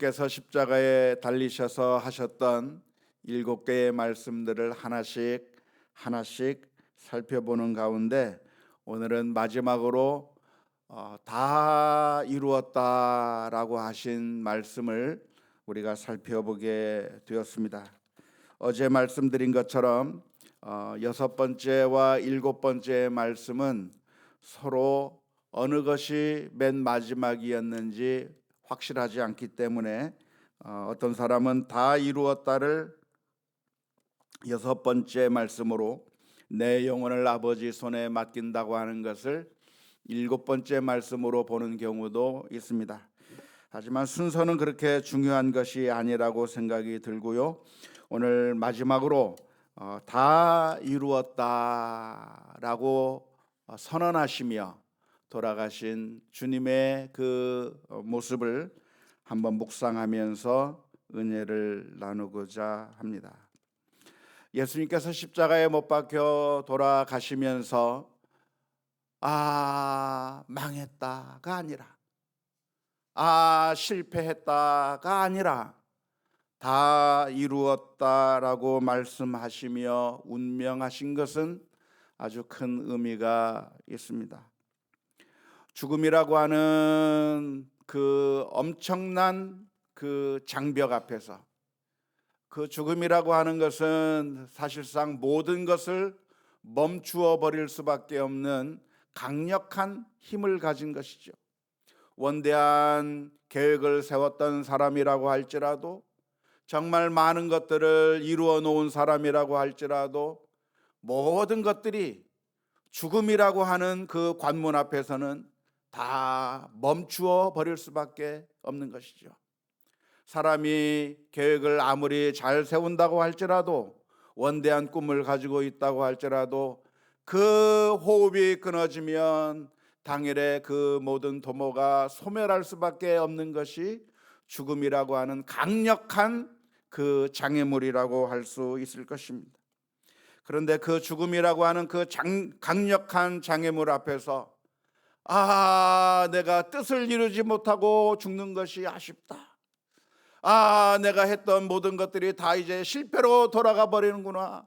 주께서 십자가에 달리셔서 하셨던 7개의 말씀들을 하나씩 살펴보는 가운데 오늘은 마지막으로 다 이루었다라고 하신 말씀을 우리가 살펴보게 되었습니다. 어제 말씀드린 것처럼 6번째와 7번째 말씀은 서로 어느 것이 맨 마지막이었는지 확실하지 않기 때문에 어떤 사람은 다 이루었다를 6번째 말씀으로 내 영혼을 아버지 손에 맡긴다고 하는 것을 7번째 말씀으로 보는 경우도 있습니다. 하지만 순서는 그렇게 중요한 것이 아니라고 생각이 들고요. 오늘 마지막으로 다 이루었다라고 선언하시며 돌아가신 주님의 그 모습을 한번 묵상하면서 은혜를 나누고자 합니다. 예수님께서 십자가에 못 박혀 돌아가시면서 망했다가 아니라 실패했다가 아니라 다 이루었다라고 말씀하시며 운명하신 것은 아주 큰 의미가 있습니다. 죽음이라고 하는 그 엄청난 그 장벽 앞에서, 그 죽음이라고 하는 것은 사실상 모든 것을 멈추어 버릴 수밖에 없는 강력한 힘을 가진 것이죠. 원대한 계획을 세웠던 사람이라고 할지라도, 정말 많은 것들을 이루어 놓은 사람이라고 할지라도, 모든 것들이 죽음이라고 하는 그 관문 앞에서는 다 멈추어 버릴 수밖에 없는 것이죠. 사람이 계획을 아무리 잘 세운다고 할지라도, 원대한 꿈을 가지고 있다고 할지라도 그 호흡이 끊어지면 당일에 그 모든 도모가 소멸할 수밖에 없는 것이 죽음이라고 하는 강력한 그 장애물이라고 할 수 있을 것입니다. 그런데 그 죽음이라고 하는 그 강력한 장애물 앞에서 내가 뜻을 이루지 못하고 죽는 것이 아쉽다. 내가 했던 모든 것들이 다 이제 실패로 돌아가 버리는구나.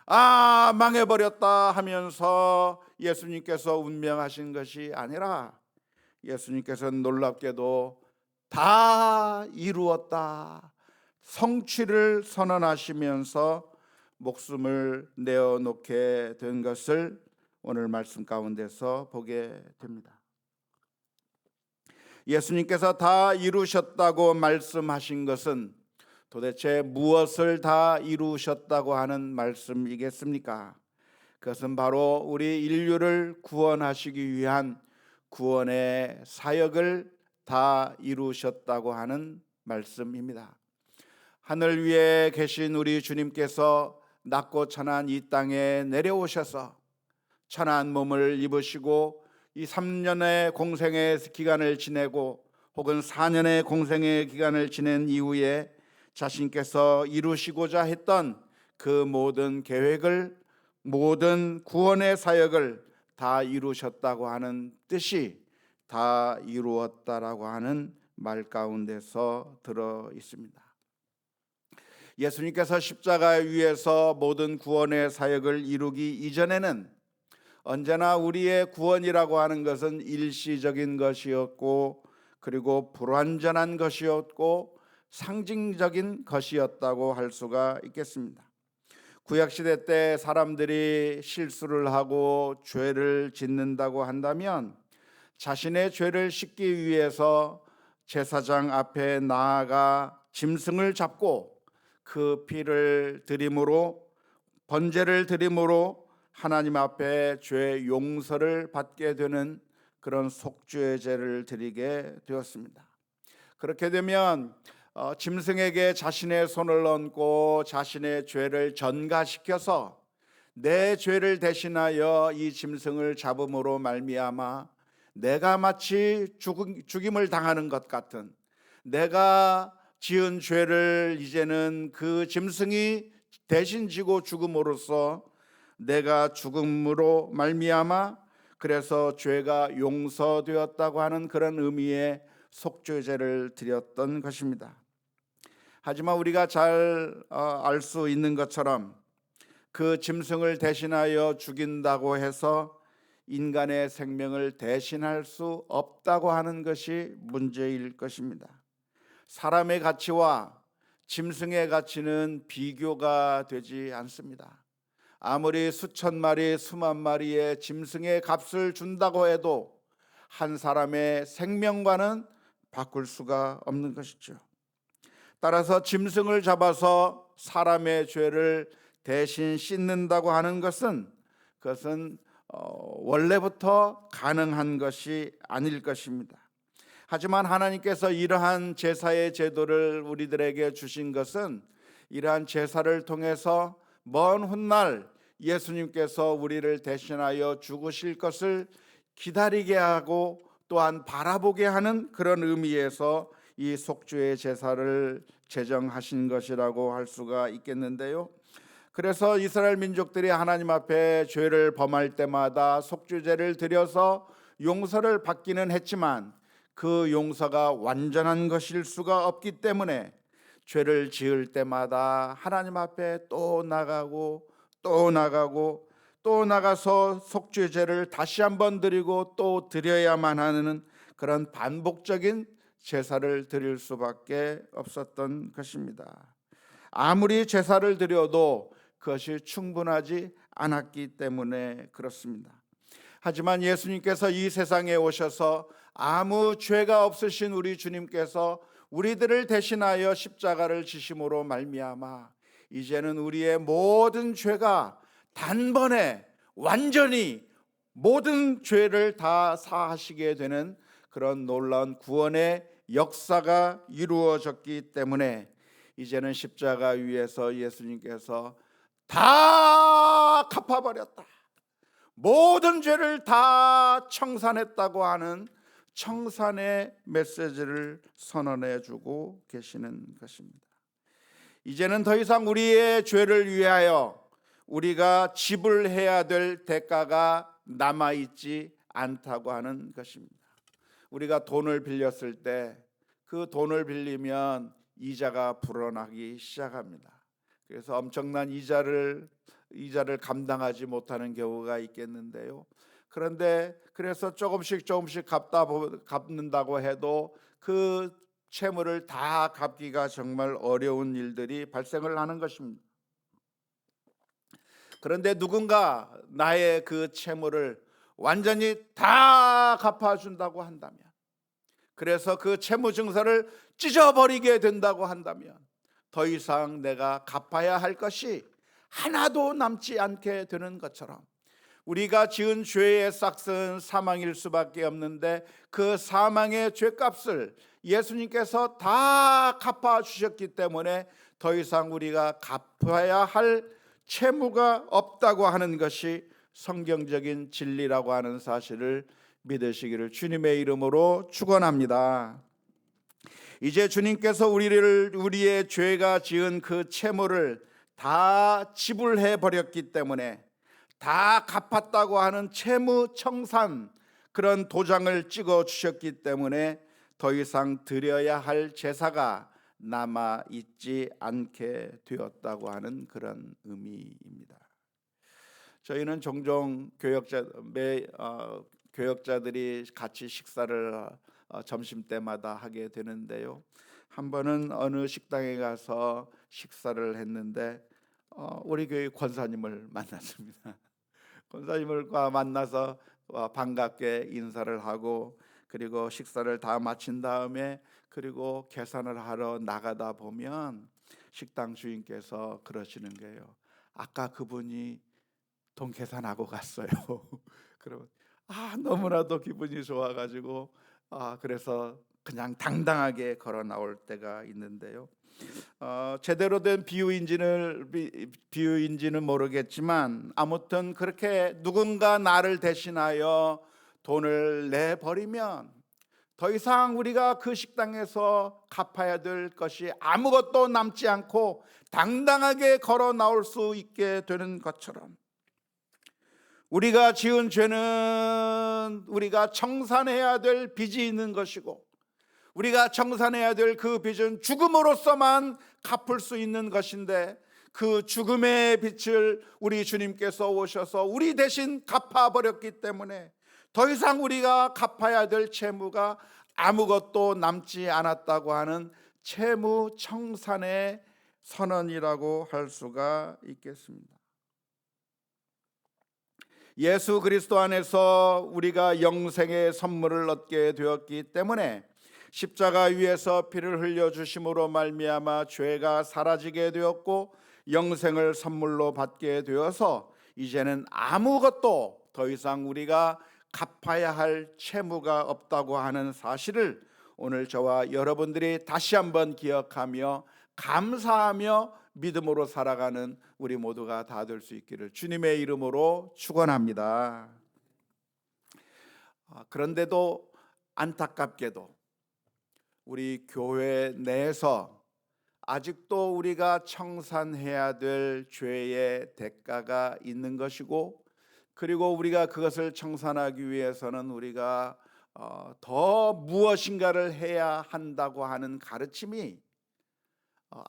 망해버렸다 하면서 예수님께서 운명하신 것이 아니라 예수님께서는 놀랍게도 다 이루었다, 성취를 선언하시면서 목숨을 내어놓게 된 것을 오늘 말씀 가운데서 보게 됩니다. 예수님께서 다 이루셨다고 말씀하신 것은 도대체 무엇을 다 이루셨다고 하는 말씀이겠습니까? 그것은 바로 우리 인류를 구원하시기 위한 구원의 사역을 다 이루셨다고 하는 말씀입니다. 하늘 위에 계신 우리 주님께서 낮고 천한 이 땅에 내려오셔서 천한 몸을 입으시고 이 3년의 공생의 기간을 지내고 혹은 4년의 공생의 기간을 지낸 이후에 자신께서 이루시고자 했던 그 모든 계획을, 모든 구원의 사역을 다 이루셨다고 하는 뜻이 다 이루었다라고 하는 말 가운데서 들어 있습니다. 예수님께서 십자가 위에서 모든 구원의 사역을 이루기 이전에는 언제나 우리의 구원이라고 하는 것은 일시적인 것이었고, 그리고 불완전한 것이었고, 상징적인 것이었다고 할 수가 있겠습니다. 구약시대 때 사람들이 실수를 하고 죄를 짓는다고 한다면 자신의 죄를 씻기 위해서 제사장 앞에 나아가 짐승을 잡고 그 피를 드림으로, 번제를 드림으로 하나님 앞에 죄 용서를 받게 되는 그런 속죄의 제를 드리게 되었습니다. 그렇게 되면 짐승에게 자신의 손을 얹고 자신의 죄를 전가시켜서 내 죄를 대신하여 이 짐승을 잡음으로 말미암아 내가 마치 죽임을 당하는 것 같은, 내가 지은 죄를 이제는 그 짐승이 대신 지고 죽음으로써 내가 죽음으로 말미암아 그래서 죄가 용서되었다고 하는 그런 의미의 속죄제를 드렸던 것입니다. 하지만 우리가 잘 알 수 있는 것처럼 그 짐승을 대신하여 죽인다고 해서 인간의 생명을 대신할 수 없다고 하는 것이 문제일 것입니다. 사람의 가치와 짐승의 가치는 비교가 되지 않습니다. 아무리 수천 마리, 수만 마리의 짐승의 값을 준다고 해도 한 사람의 생명과는 바꿀 수가 없는 것이죠. 따라서 짐승을 잡아서 사람의 죄를 대신 씻는다고 하는 그것은 원래부터 가능한 것이 아닐 것입니다. 하지만 하나님께서 이러한 제사의 제도를 우리들에게 주신 것은 이러한 제사를 통해서 먼 훗날 예수님께서 우리를 대신하여 죽으실 것을 기다리게 하고 또한 바라보게 하는 그런 의미에서 이 속죄의 제사를 제정하신 것이라고 할 수가 있겠는데요. 그래서 이스라엘 민족들이 하나님 앞에 죄를 범할 때마다 속죄제를 드려서 용서를 받기는 했지만 그 용서가 완전한 것일 수가 없기 때문에 죄를 지을 때마다 하나님 앞에 또 나가고 또 나가고 또 나가서 속죄제를 다시 한번 드리고 또 드려야만 하는 그런 반복적인 제사를 드릴 수밖에 없었던 것입니다. 아무리 제사를 드려도 그것이 충분하지 않았기 때문에 그렇습니다. 하지만 예수님께서 이 세상에 오셔서 아무 죄가 없으신 우리 주님께서 우리들을 대신하여 십자가를 지심으로 말미암아 이제는 우리의 모든 죄가 단번에 완전히 모든 죄를 다 사하시게 되는 그런 놀라운 구원의 역사가 이루어졌기 때문에 이제는 십자가 위에서 예수님께서 다 갚아버렸다, 모든 죄를 다 청산했다고 하는 청산의 메시지를 선언해주고 계시는 것입니다. 이제는 더 이상 우리의 죄를 위하여 우리가 지불해야 될 대가가 남아있지 않다고 하는 것입니다. 우리가 돈을 빌렸을 때 그 돈을 빌리면 이자가 불어나기 시작합니다. 그래서 엄청난 이자를 감당하지 못하는 경우가 있겠는데요. 그런데 그래서 조금씩 갚는다고 해도 그 채무를 다 갚기가 정말 어려운 일들이 발생을 하는 것입니다. 그런데 누군가 나의 그 채무를 완전히 다 갚아준다고 한다면, 그래서 그 채무 증서를 찢어버리게 된다고 한다면 더 이상 내가 갚아야 할 것이 하나도 남지 않게 되는 것처럼 우리가 지은 죄의 싹은 사망일 수밖에 없는데 그 사망의 죄값을 예수님께서 다 갚아주셨기 때문에 더 이상 우리가 갚아야 할 채무가 없다고 하는 것이 성경적인 진리라고 하는 사실을 믿으시기를 주님의 이름으로 축원합니다. 이제 주님께서 우리의 죄가 지은 그 채무를 다 지불해 버렸기 때문에 다 갚았다고 하는 채무 청산 그런 도장을 찍어 주셨기 때문에 더 이상 드려야 할 제사가 남아 있지 않게 되었다고 하는 그런 의미입니다. 저희는 종종 교역자들이 같이 식사를 점심 때마다 하게 되는데요. 한 번은 어느 식당에 가서 식사를 했는데 우리 교회 권사님을 만났습니다. 권사님을 만나서 반갑게 인사를 하고 그리고 식사를 다 마친 다음에 그리고 계산을 하러 나가다 보면 식당 주인께서 그러시는 거예요. 아까 그분이 돈 계산하고 갔어요. 그러면 너무나도 기분이 좋아가지고 그래서 그냥 당당하게 걸어 나올 때가 있는데요. 제대로 된 비유인지는 모르겠지만 아무튼 그렇게 누군가 나를 대신하여 돈을 내버리면 더 이상 우리가 그 식당에서 갚아야 될 것이 아무것도 남지 않고 당당하게 걸어 나올 수 있게 되는 것처럼 우리가 지은 죄는 우리가 청산해야 될 빚이 있는 것이고 우리가 청산해야 될 그 빚은 죽음으로서만 갚을 수 있는 것인데, 그 죽음의 빚을 우리 주님께서 오셔서 우리 대신 갚아버렸기 때문에 더 이상 우리가 갚아야 될 채무가 아무것도 남지 않았다고 하는 채무 청산의 선언이라고 할 수가 있겠습니다. 예수 그리스도 안에서 우리가 영생의 선물을 얻게 되었기 때문에 십자가 위에서 피를 흘려 주심으로 말미암아 죄가 사라지게 되었고 영생을 선물로 받게 되어서 이제는 아무것도 더 이상 우리가 갚아야 할 채무가 없다고 하는 사실을 오늘 저와 여러분들이 다시 한번 기억하며 감사하며 믿음으로 살아가는 우리 모두가 다 될 수 있기를 주님의 이름으로 축원합니다. 그런데도 안타깝게도 우리 교회 내에서 아직도 우리가 청산해야 될 죄의 대가가 있는 것이고, 그리고 우리가 그것을 청산하기 위해서는 우리가 더 무엇인가를 해야 한다고 하는 가르침이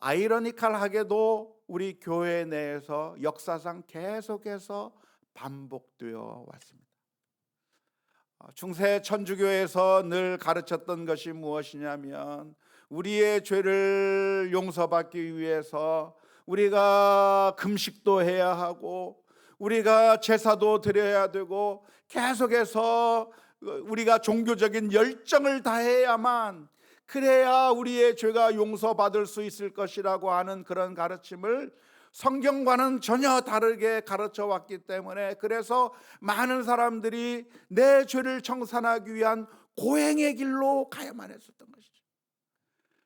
아이러니컬하게도 우리 교회 내에서 역사상 계속해서 반복되어 왔습니다. 중세 천주교에서 늘 가르쳤던 것이 무엇이냐면, 우리의 죄를 용서받기 위해서 우리가 금식도 해야 하고 우리가 제사도 드려야 되고 계속해서 우리가 종교적인 열정을 다해야만 그래야 우리의 죄가 용서받을 수 있을 것이라고 하는 그런 가르침을 성경과는 전혀 다르게 가르쳐 왔기 때문에, 그래서 많은 사람들이 내 죄를 청산하기 위한 고행의 길로 가야만 했었던 것이죠.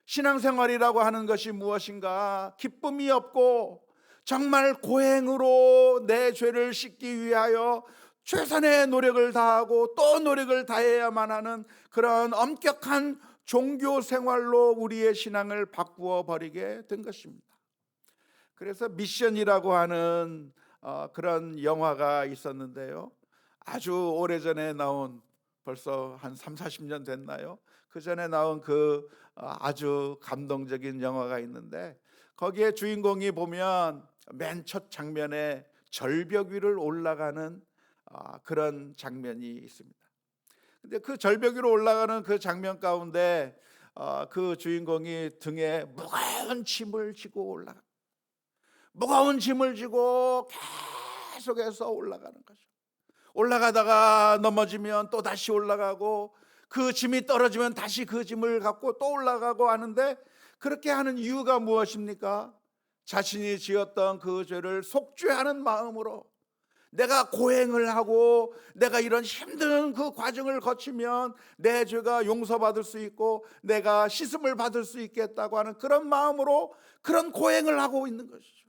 신앙생활이라고 하는 것이 무엇인가? 기쁨이 없고 정말 고행으로 내 죄를 씻기 위하여 최선의 노력을 다하고 또 노력을 다해야만 하는 그런 엄격한 종교 생활로 우리의 신앙을 바꾸어 버리게 된 것입니다. 그래서 미션이라고 하는 그런 영화가 있었는데요, 아주 오래전에 나온, 벌써 한 30-40년 됐나요? 그 전에 나온 그 아주 감동적인 영화가 있는데, 거기에 주인공이 보면 맨 첫 장면에 절벽 위를 올라가는 그런 장면이 있습니다. 근데 그 절벽 위로 올라가는 그 장면 가운데 그 주인공이 등에 무거운 짐을 지고 무거운 짐을 지고 계속해서 올라가는 거죠. 올라가다가 넘어지면 또 다시 올라가고, 그 짐이 떨어지면 다시 그 짐을 갖고 또 올라가고 하는데, 그렇게 하는 이유가 무엇입니까? 자신이 지었던 그 죄를 속죄하는 마음으로, 내가 고행을 하고 내가 이런 힘든 그 과정을 거치면 내 죄가 용서받을 수 있고 내가 씻음을 받을 수 있겠다고 하는 그런 마음으로 그런 고행을 하고 있는 것이죠.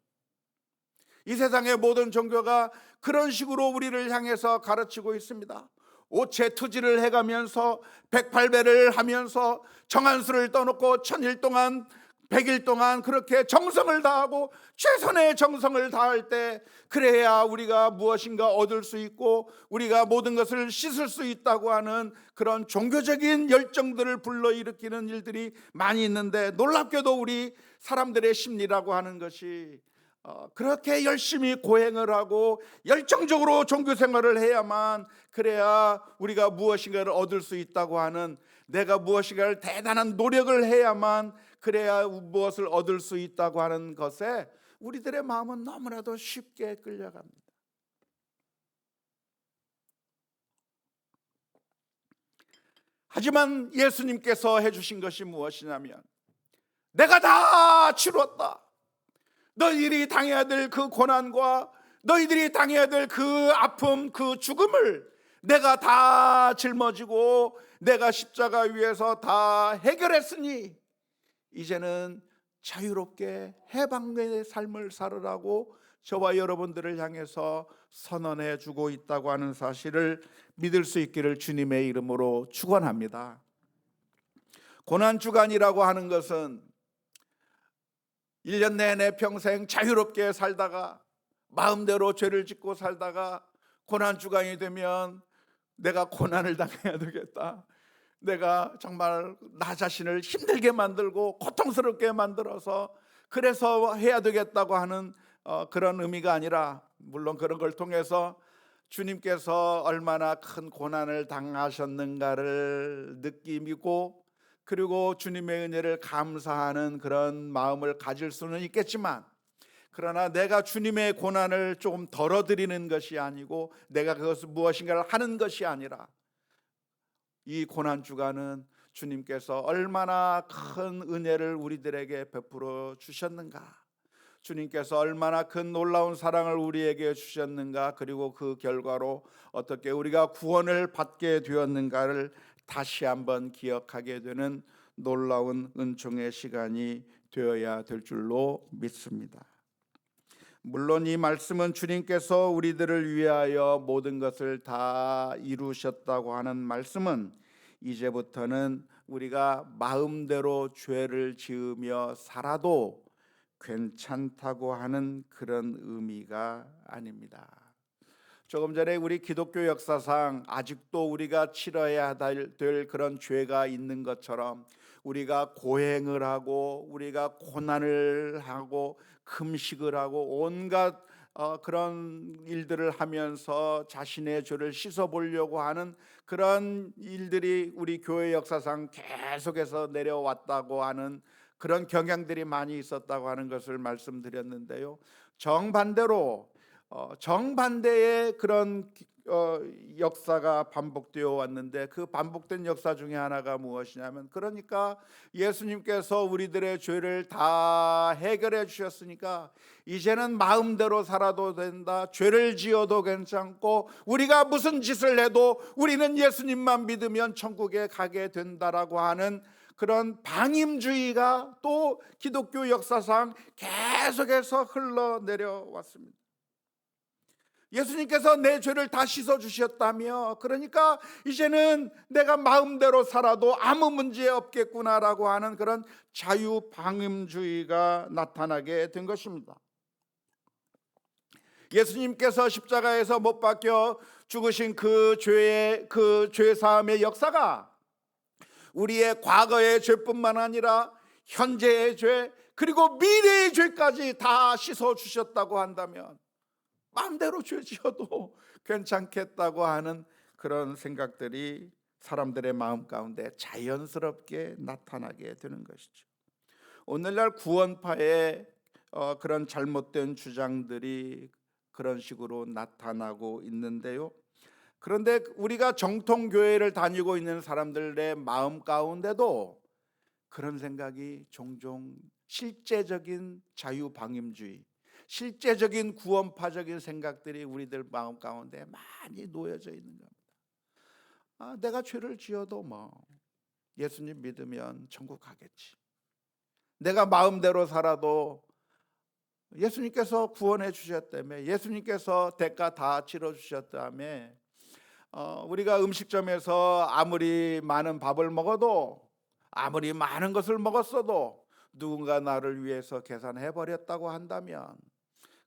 이 세상의 모든 종교가 그런 식으로 우리를 향해서 가르치고 있습니다. 오체투지를 해가면서 108배를 하면서 정한수를 떠놓고 1000일 동안 100일 동안 그렇게 정성을 다하고 최선의 정성을 다할 때, 그래야 우리가 무엇인가 얻을 수 있고 우리가 모든 것을 씻을 수 있다고 하는 그런 종교적인 열정들을 불러일으키는 일들이 많이 있는데, 놀랍게도 우리 사람들의 심리라고 하는 것이 그렇게 열심히 고행을 하고 열정적으로 종교 생활을 해야만 그래야 우리가 무엇인가를 얻을 수 있다고 하는, 내가 무엇인가를 대단한 노력을 해야만 그래야 무엇을 얻을 수 있다고 하는 것에 우리들의 마음은 너무나도 쉽게 끌려갑니다. 하지만 예수님께서 해주신 것이 무엇이냐면, 내가 다 치렀다. 너희들이 당해야 될 그 고난과 너희들이 당해야 될 그 아픔, 그 죽음을 내가 다 짊어지고 내가 십자가 위에서 다 해결했으니 이제는 자유롭게 해방의 삶을 살으라고 저와 여러분들을 향해서 선언해 주고 있다고 하는 사실을 믿을 수 있기를 주님의 이름으로 축원합니다. 고난주간이라고 하는 것은 1년 내내 평생 자유롭게 살다가 마음대로 죄를 짓고 살다가 고난주간이 되면 내가 고난을 당해야 되겠다, 내가 정말 나 자신을 힘들게 만들고 고통스럽게 만들어서 그래서 해야 되겠다고 하는 그런 의미가 아니라, 물론 그런 걸 통해서 주님께서 얼마나 큰 고난을 당하셨는가를 느끼고, 그리고 주님의 은혜를 감사하는 그런 마음을 가질 수는 있겠지만, 그러나 내가 주님의 고난을 조금 덜어드리는 것이 아니고 내가 그것을 무엇인가를 하는 것이 아니라, 이 고난 주간은 주님께서 얼마나 큰 은혜를 우리들에게 베풀어 주셨는가, 주님께서 얼마나 큰 놀라운 사랑을 우리에게 주셨는가, 그리고 그 결과로 어떻게 우리가 구원을 받게 되었는가를 다시 한번 기억하게 되는 놀라운 은총의 시간이 되어야 될 줄로 믿습니다. 물론 이 말씀은 주님께서 우리들을 위하여 모든 것을 다 이루셨다고 하는 말씀은 이제부터는 우리가 마음대로 죄를 지으며 살아도 괜찮다고 하는 그런 의미가 아닙니다. 조금 전에 우리 기독교 역사상 아직도 우리가 치러야 될 그런 죄가 있는 것처럼, 우리가 고행을 하고 우리가 고난을 하고 금식을 하고 온갖 그런 일들을 하면서 자신의 죄를 씻어보려고 하는 그런 일들이 우리 교회 역사상 계속해서 내려왔다고 하는 그런 경향들이 많이 있었다고 하는 것을 말씀드렸는데요. 정반대로 정반대의 그런 역사가 반복되어 왔는데, 그 반복된 역사 중에 하나가 무엇이냐면, 그러니까 예수님께서 우리들의 죄를 다 해결해 주셨으니까 이제는 마음대로 살아도 된다, 죄를 지어도 괜찮고 우리가 무슨 짓을 해도 우리는 예수님만 믿으면 천국에 가게 된다라고 하는 그런 방임주의가 또 기독교 역사상 계속해서 흘러내려왔습니다. 예수님께서 내 죄를 다 씻어주셨다며, 그러니까 이제는 내가 마음대로 살아도 아무 문제 없겠구나라고 하는 그런 자유방임주의가 나타나게 된 것입니다. 예수님께서 십자가에서 못 박혀 죽으신 그 죄사함의 역사가 우리의 과거의 죄뿐만 아니라 현재의 죄, 그리고 미래의 죄까지 다 씻어주셨다고 한다면 마음대로 죄 지어도 괜찮겠다고 하는 그런 생각들이 사람들의 마음 가운데 자연스럽게 나타나게 되는 것이죠. 오늘날 구원파의 그런 잘못된 주장들이 그런 식으로 나타나고 있는데요. 그런데 우리가 정통교회를 다니고 있는 사람들의 마음 가운데도 그런 생각이 종종 실제적인 자유방임주의, 실제적인 구원파적인 생각들이 우리들 마음 가운데 많이 놓여져 있는 겁니다. 내가 죄를 지어도 예수님 믿으면 천국 가겠지, 내가 마음대로 살아도 예수님께서 구원해 주셨다며, 예수님께서 대가 다 치러 주셨다며, 우리가 음식점에서 아무리 많은 밥을 먹어도, 아무리 많은 것을 먹었어도 누군가 나를 위해서 계산해 버렸다고 한다면,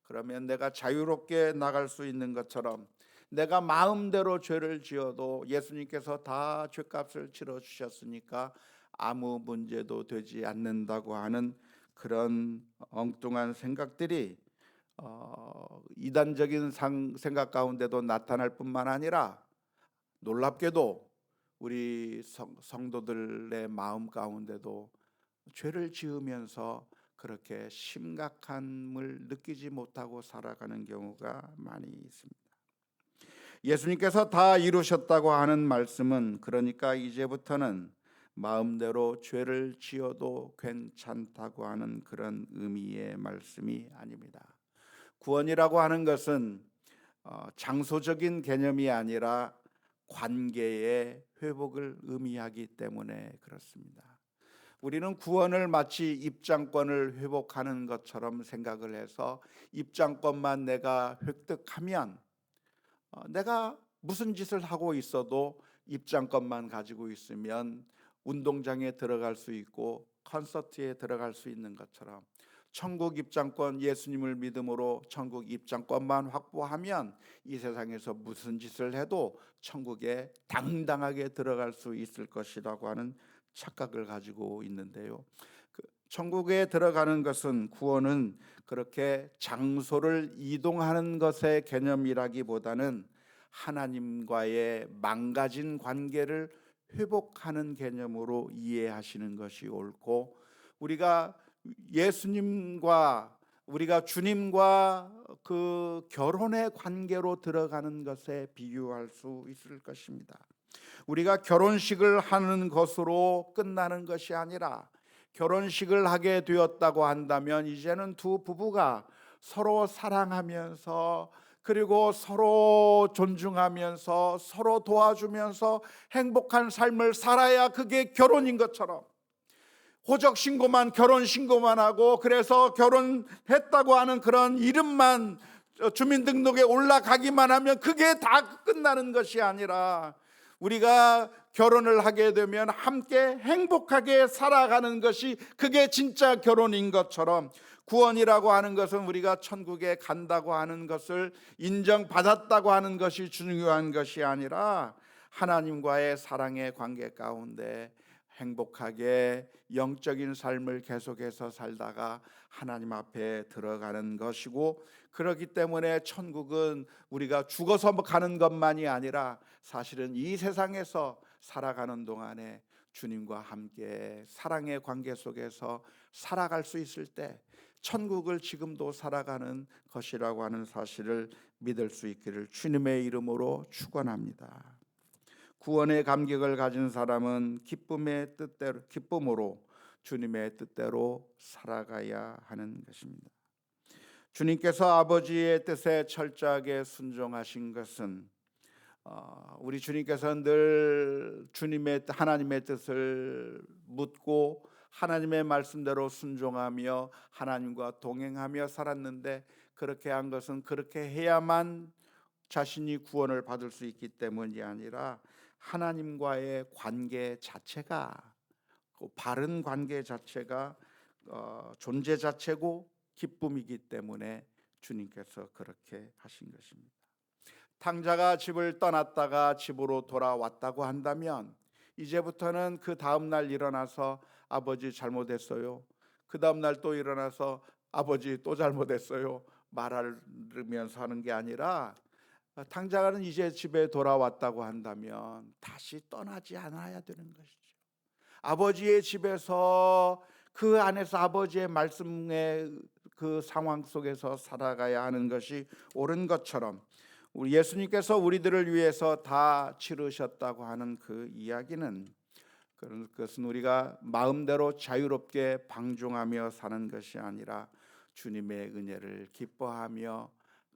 그러면 내가 자유롭게 나갈 수 있는 것처럼 내가 마음대로 죄를 지어도 예수님께서 다 죄값을 치러 주셨으니까 아무 문제도 되지 않는다고 하는 그런 엉뚱한 생각들이 이단적인 생각 가운데도 나타날 뿐만 아니라, 놀랍게도 우리 성도들의 마음 가운데도 죄를 지으면서 그렇게 심각함을 느끼지 못하고 살아가는 경우가 많이 있습니다. 예수님께서 다 이루셨다고 하는 말씀은 그러니까 이제부터는 마음대로 죄를 지어도 괜찮다고 하는 그런 의미의 말씀이 아닙니다. 구원이라고 하는 것은 장소적인 개념이 아니라 관계의 회복을 의미하기 때문에 그렇습니다. 우리는 구원을 마치 입장권을 회복하는 것처럼 생각을 해서 입장권만 내가 획득하면, 내가 무슨 짓을 하고 있어도 입장권만 가지고 있으면 운동장에 들어갈 수 있고 콘서트에 들어갈 수 있는 것처럼, 천국 입장권, 예수님을 믿음으로 천국 입장권만 확보하면 이 세상에서 무슨 짓을 해도 천국에 당당하게 들어갈 수 있을 것이라고 하는 착각을 가지고 있는데요. 천국에 들어가는 것은, 구원은 그렇게 장소를 이동하는 것의 개념이라기보다는 하나님과의 망가진 관계를 회복하는 개념으로 이해하시는 것이 옳고, 우리가 예수님과, 우리가 주님과 그 결혼의 관계로 들어가는 것에 비유할 수 있을 것입니다. 우리가 결혼식을 하는 것으로 끝나는 것이 아니라, 결혼식을 하게 되었다고 한다면 이제는 두 부부가 서로 사랑하면서, 그리고 서로 존중하면서, 서로 도와주면서 행복한 삶을 살아야 그게 결혼인 것처럼, 호적 신고만, 결혼 신고만 하고, 그래서 결혼했다고 하는 그런 이름만 주민등록에 올라가기만 하면 그게 다 끝나는 것이 아니라, 우리가 결혼을 하게 되면 함께 행복하게 살아가는 것이 그게 진짜 결혼인 것처럼, 구원이라고 하는 것은 우리가 천국에 간다고 하는 것을 인정받았다고 하는 것이 중요한 것이 아니라, 하나님과의 사랑의 관계 가운데 행복하게 영적인 삶을 계속해서 살다가 하나님 앞에 들어가는 것이고, 그렇기 때문에 천국은 우리가 죽어서 가는 것만이 아니라 사실은 이 세상에서 살아가는 동안에 주님과 함께 사랑의 관계 속에서 살아갈 수 있을 때 천국을 지금도 살아가는 것이라고 하는 사실을 믿을 수 있기를 주님의 이름으로 축원합니다. 구원의 감격을 가진 사람은 기쁨으로 주님의 뜻대로 살아가야 하는 것입니다. 주님께서 아버지의 뜻에 철저하게 순종하신 것은, 우리 주님께서는 늘 하나님의 뜻을 묻고 하나님의 말씀대로 순종하며 하나님과 동행하며 살았는데, 그렇게 한 것은 그렇게 해야만 자신이 구원을 받을 수 있기 때문이 아니라 하나님과의 관계 자체가, 바른 관계 자체가 존재 자체고 기쁨이기 때문에 주님께서 그렇게 하신 것입니다. 탕자가 집을 떠났다가 집으로 돌아왔다고 한다면, 이제부터는 그 다음 날 일어나서 아버지 잘못했어요, 그 다음 날 또 일어나서 아버지 또 잘못했어요 말하면서 하는 게 아니라, 탕자는 이제 집에 돌아왔다고 한다면 다시 떠나지 않아야 되는 것이죠. 아버지의 집에서, 그 안에서 아버지의 말씀의 그 상황 속에서 살아가야 하는 것이 옳은 것처럼, 우리 예수님께서 우리들을 위해서 다 치르셨다고 하는 그 이야기는, 그것은 우리가 마음대로 자유롭게 방종하며 사는 것이 아니라 주님의 은혜를 기뻐하며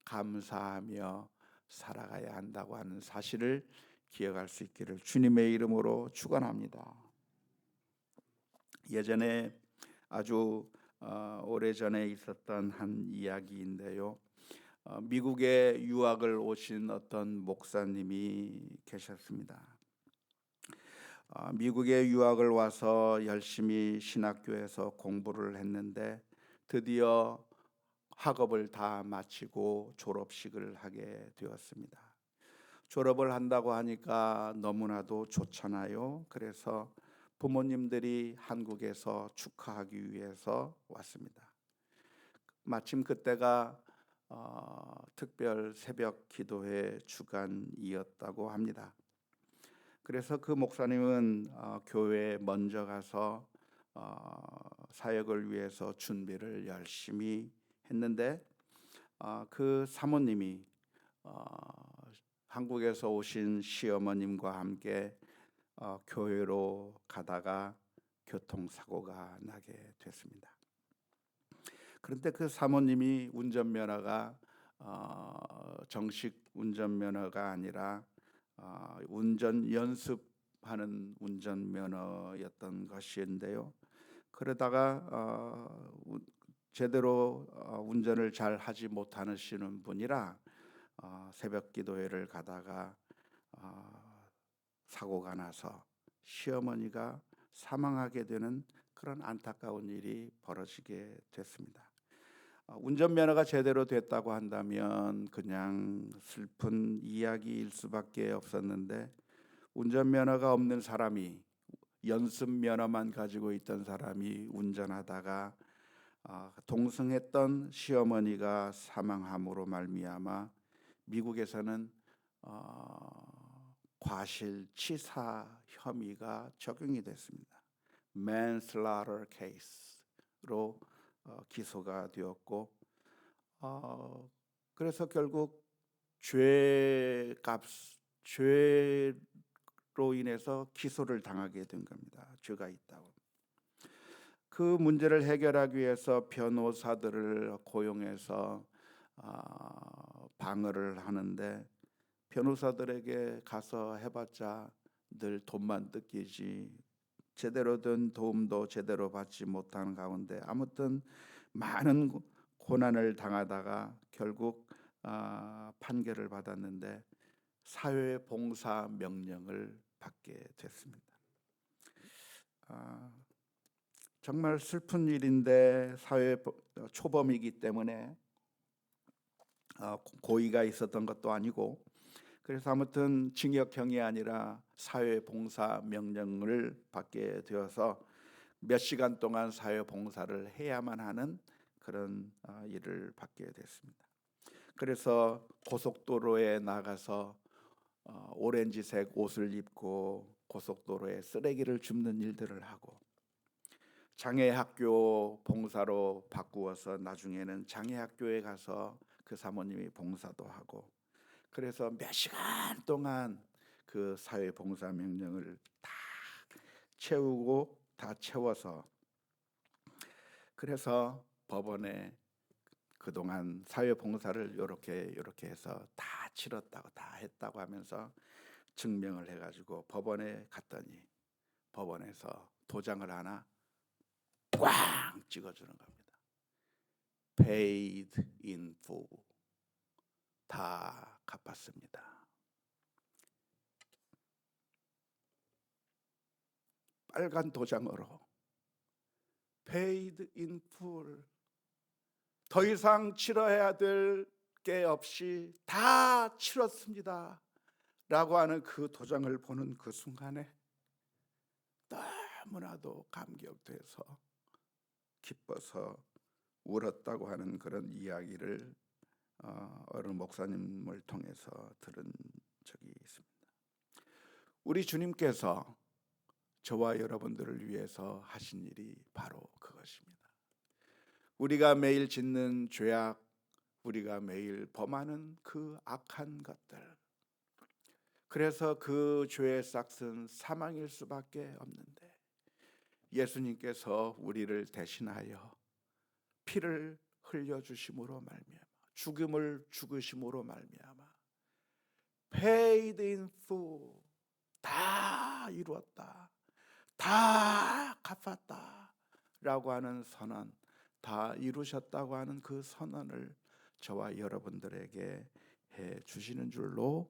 감사하며 살아가야 한다고 하는 사실을 기억할 수 있기를 주님의 이름으로 축원합니다. 예전에 아주 오래전에 있었던 한 이야기인데요. 미국에 유학을 오신 어떤 목사님이 계셨습니다. 미국에 유학을 와서 열심히 신학교에서 공부를 했는데 드디어 학업을 다 마치고 졸업식을 하게 되었습니다. 졸업을 한다고 하니까 너무나도 좋잖아요. 그래서 부모님들이 한국에서 축하하기 위해서 왔습니다. 마침 그때가 특별 새벽 기도회 주간이었다고 합니다. 그래서 그 목사님은 교회에 먼저 가서 사역을 위해서 준비를 열심히 했는데, 그 사모님이 한국에서 오신 시어머님과 함께 교회로 가다가 교통사고가 나게 됐습니다. 그런데 그 사모님이 운전면허가 정식 운전면허가 아니라 운전 연습하는 운전면허였던 것인데요. 그러다가 제대로 운전을 잘 하지 못하시는 분이라 새벽 기도회를 가다가 사고가 나서 시어머니가 사망하게 되는 그런 안타까운 일이 벌어지게 됐습니다. 운전면허가 제대로 됐다고 한다면 그냥 슬픈 이야기일 수밖에 없었는데, 운전면허가 없는 사람이, 연습면허만 가지고 있던 사람이 운전하다가 동승했던 시어머니가 사망함으로 말미암아 미국에서는 과실치사 혐의가 적용이 됐습니다. manslaughter case로 기소가 되었고, 그래서 결국 죄로 인해서 기소를 당하게 된 겁니다. 죄가 있다고. 그 문제를 해결하기 위해서 변호사들을 고용해서 방어를 하는데, 변호사들에게 가서 해봤자 늘 돈만 뜯기지 제대로 된 도움도 제대로 받지 못하는 가운데 아무튼 많은 고난을 당하다가 결국 판결을 받았는데 사회봉사 명령을 받게 됐습니다. 정말 슬픈 일인데 사회 초범이기 때문에 고의가 있었던 것도 아니고, 그래서 아무튼 징역형이 아니라 사회봉사 명령을 받게 되어서 몇 시간 동안 사회봉사를 해야만 하는 그런 일을 받게 됐습니다. 그래서 고속도로에 나가서 오렌지색 옷을 입고 고속도로에 쓰레기를 줍는 일들을 하고, 장애학교 봉사로 바꾸어서 나중에는 장애학교에 가서 그 사모님이 봉사도 하고, 그래서 몇 시간 동안 그 사회봉사 명령을 다 채우고 다 채워서, 그래서 법원에 그동안 사회봉사를 이렇게 해서 다 치렀다고, 다 했다고 하면서 증명을 해가지고 법원에 갔더니 법원에서 도장을 하나 꽝 찍어주는 겁니다. Paid in full, 다 갚았습니다. 빨간 도장으로 Paid in full, 더 이상 치러야 될 게 없이 다 치렀습니다 라고 하는 그 도장을 보는 그 순간에 너무나도 감격돼서 기뻐서 울었다고 하는 그런 이야기를 어느 목사님을 통해서 들은 적이 있습니다. 우리 주님께서 저와 여러분들을 위해서 하신 일이 바로 그것입니다. 우리가 매일 짓는 죄악, 우리가 매일 범하는 그 악한 것들, 그래서 그 죄의 싹은 사망일 수밖에 없는데, 예수님께서 우리를 대신하여 피를 흘려주심으로 말미암아, 죽음을 죽으심으로 말미암아 paid in full, 다 이루었다, 다 갚았다 라고 하는 선언, 다 이루셨다고 하는 그 선언을 저와 여러분들에게 해 주시는 줄로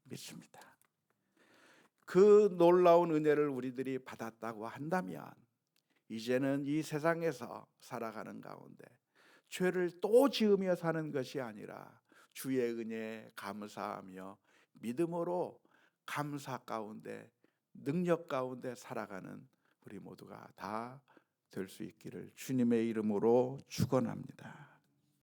믿습니다. 그 놀라운 은혜를 우리들이 받았다고 한다면 이제는 이 세상에서 살아가는 가운데 죄를 또 지으며 사는 것이 아니라 주의 은혜에 감사하며 믿음으로 감사 가운데, 능력 가운데 살아가는 우리 모두가 다 될 수 있기를 주님의 이름으로 축원합니다.